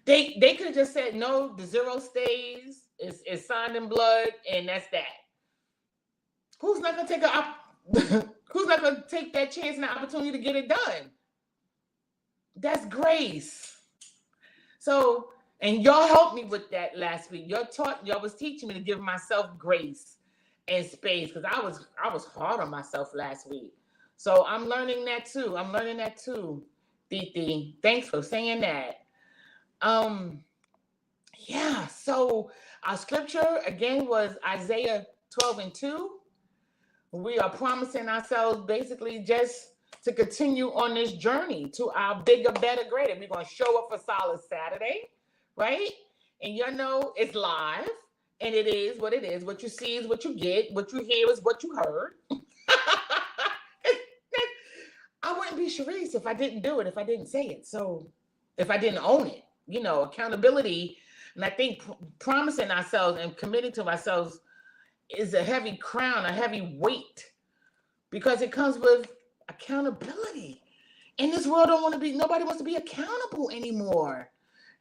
they could have just said, no, the 0 stays, it's signed in blood, and that's that. Who's not going to take Who's not going to take that chance and the opportunity to get it done? That's grace. So, and y'all helped me with that last week. Y'all was teaching me to give myself grace and space, because I was hard on myself last week. So I'm learning that too. Titi, thanks for saying that. Yeah. So our scripture again was Isaiah 12:2. We are promising ourselves basically just to continue on this journey to our bigger, better, greater. We're going to show up for Solace Saturday, right? And you know it's live, and it is what it is. What you see is what you get. What you hear is what you heard. I wouldn't be Cherise if I didn't do it, if I didn't say it. So if I didn't own it, accountability. And I think promising ourselves and committing to ourselves is a heavy crown, a heavy weight, because it comes with accountability. In this world, nobody wants to be accountable anymore.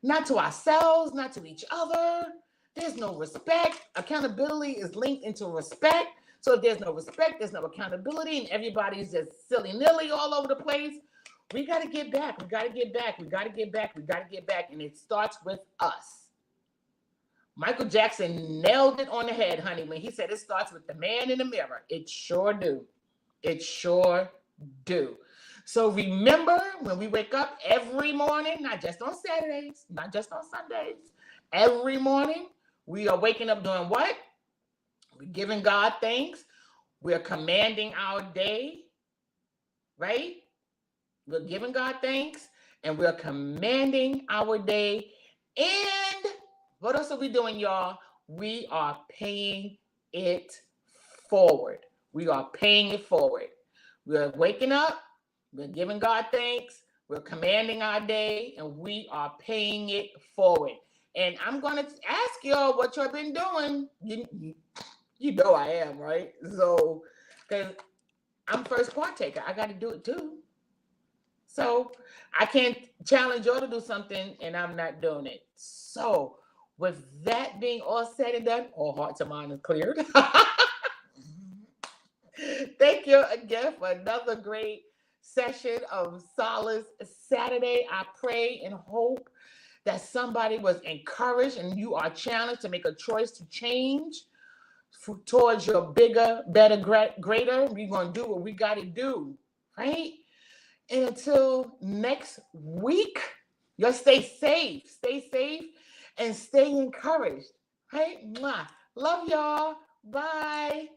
Not to ourselves, not to each other. There's no respect. Accountability is linked into respect. So if there's no respect, there's no accountability, and everybody's just silly-nilly all over the place. We got to get back. We got to get back. We got to get back. We got to get back. And it starts with us. Michael Jackson nailed it on the head, honey, when he said it starts with the man in the mirror. It sure do. It sure do. So remember, when we wake up every morning, not just on Saturdays, not just on Sundays, every morning, we are waking up doing what? We're giving God thanks. We're commanding our day, right? We're giving God thanks, and we're commanding our day. And what else are we doing, y'all? We are paying it forward. We are paying it forward. We're waking up. We're giving God thanks. We're commanding our day, and we are paying it forward. And I'm going to ask y'all what y'all been doing. You know I am, right? So, because I'm first partaker. I got to do it too. So, I can't challenge y'all to do something, and I'm not doing it. So, with that being all said and done, all hearts and minds cleared. Thank you again for another great session of Solace Saturday. I pray and hope that somebody was encouraged and you are challenged to make a choice to change towards your bigger, better, greater. We're going to do what we got to do, right? And until next week, y'all stay safe, and stay encouraged, right? Mwah. Love y'all. Bye.